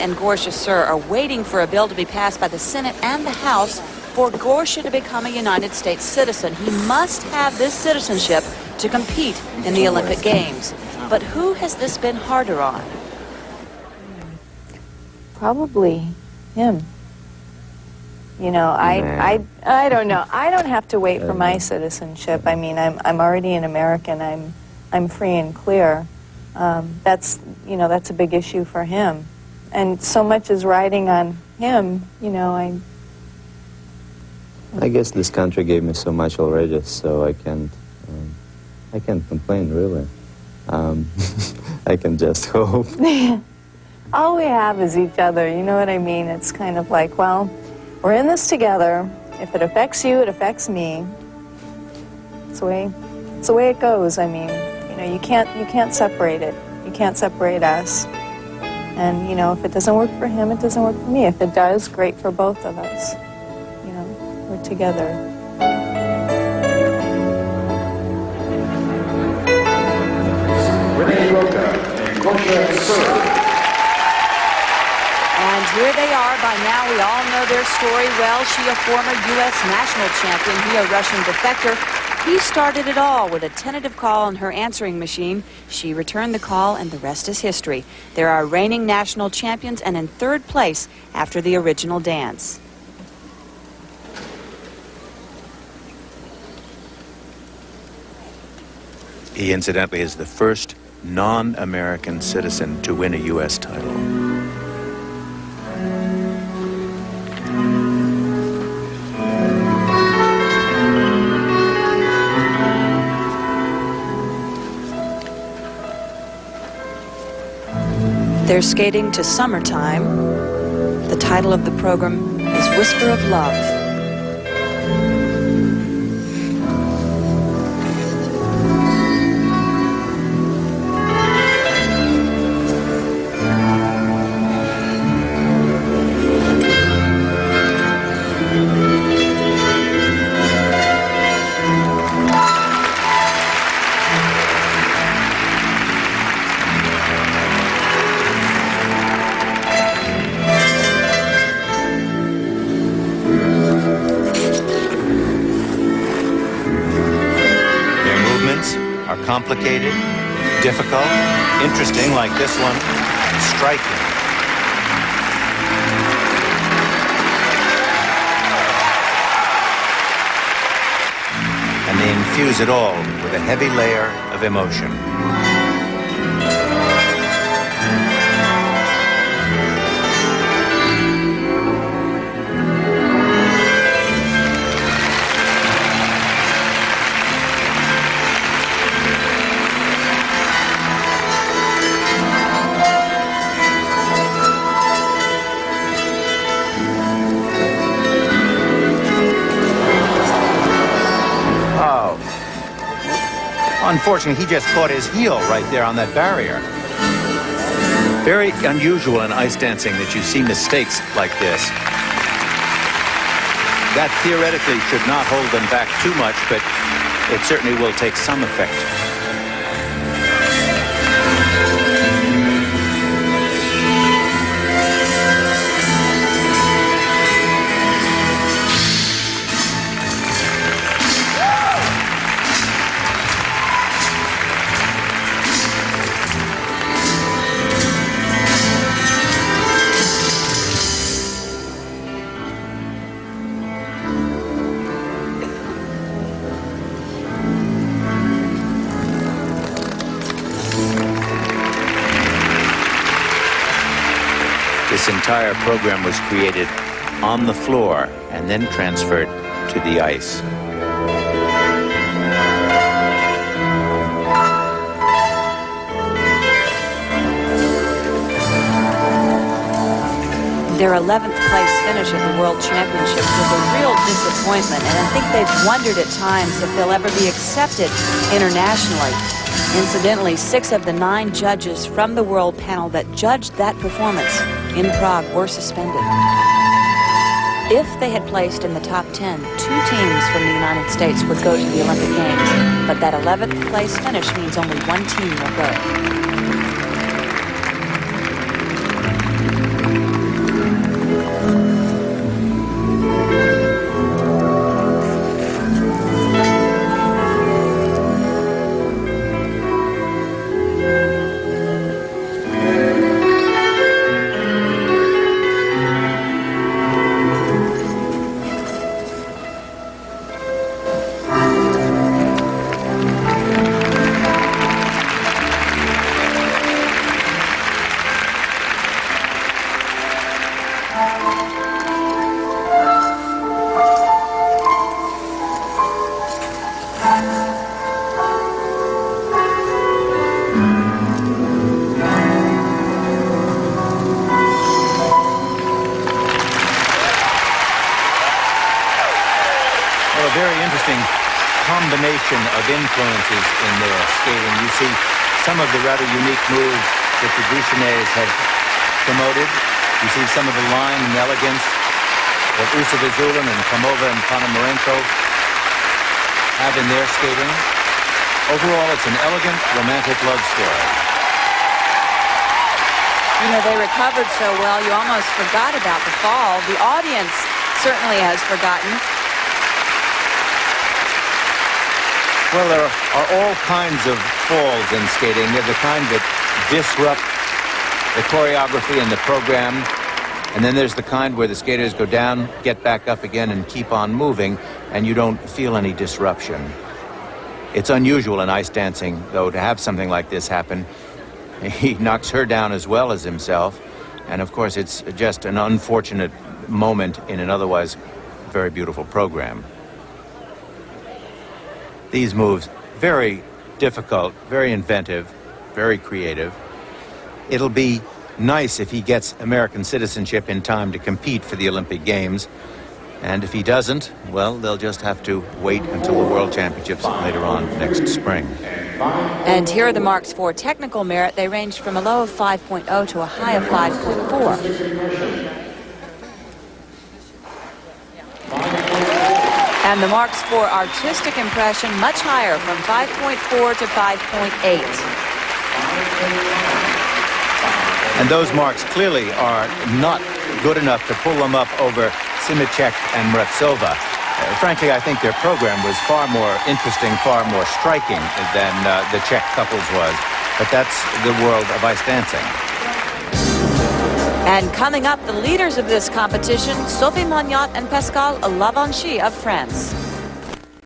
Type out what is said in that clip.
and Gorsha, sir, are waiting for a bill to be passed by the Senate and the House for Gorsha to become a United States citizen. He must have this citizenship to compete in the Olympic Games. But who has this been harder on? Probably him. You know, I don't know. I don't have to wait for my citizenship. I mean, I'm already an American. I'm free and clear. That's a big issue for him. And so much is riding on him, you know, I guess this country gave me so much already, so I can't complain, really. I can just hope. All we have is each other, you know what I mean? It's kind of like, well, we're in this together. If it affects you, it affects me. It's the way it goes. I mean, you know, you can't separate it. You can't separate us. And, you know, if it doesn't work for him, it doesn't work for me. If it does, great for both of us. You know, we're together. Roca and Gorsha serve. And here they are. By now, we all know their story well. She, a former U.S. national champion. He, a Russian defector. He started it all with a tentative call on her answering machine. She returned the call, and the rest is history. There are reigning national champions and in third place after the original dance. He, incidentally, is the first non-American citizen to win a U.S. title. They're skating to Summertime. The title of the program is Whisper of Love. Complicated, difficult, interesting like this one, striking. And they infuse it all with a heavy layer of emotion. Unfortunately, he just caught his heel right there on that barrier. Very unusual in ice dancing that you see mistakes like this. That theoretically should not hold them back too much, but it certainly will take some effect. This entire program was created on the floor and then transferred to the ice. Their 11th place finish at the World Championships was a real disappointment, and I think they've wondered at times if they'll ever be accepted internationally. Incidentally, 6 of the 9 judges from the world panel that judged that performance in Prague were suspended. If they had placed in the top 10, 2 teams from the United States would go to the Olympic Games, but that 11th place finish means only 1 team will go. a very interesting combination of influences in their skating. You see some of the rather unique moves that the Duchenets have promoted. You see some of the line and elegance that Usava-Zulin and Klimova and Ponomarenko have in their skating. Overall, it's an elegant, romantic love story. You know, they recovered so well, you almost forgot about the fall. The audience certainly has forgotten. Well, there are all kinds of falls in skating. They're the kind that disrupt the choreography and the program. And then there's the kind where the skaters go down, get back up again, and keep on moving, and you don't feel any disruption. It's unusual in ice dancing, though, to have something like this happen. He knocks her down as well as himself. And, of course, it's just an unfortunate moment in an otherwise very beautiful program. These moves, very difficult, very inventive, very creative. It'll be nice if he gets American citizenship in time to compete for the Olympic Games. And if he doesn't, well, they'll just have to wait until the World Championships later on next spring. And here are the marks for technical merit. They ranged from a low of 5.0 to a high of 5.4. And the marks for artistic impression much higher, from 5.4 to 5.8. And those marks clearly are not good enough to pull them up over Simicek and Mretsova. Frankly, I think their program was far more interesting, far more striking than the Czech couples was. But that's the world of ice dancing. And coming up, the leaders of this competition, Sophie Mongnat and Pascal Lavanchy of France.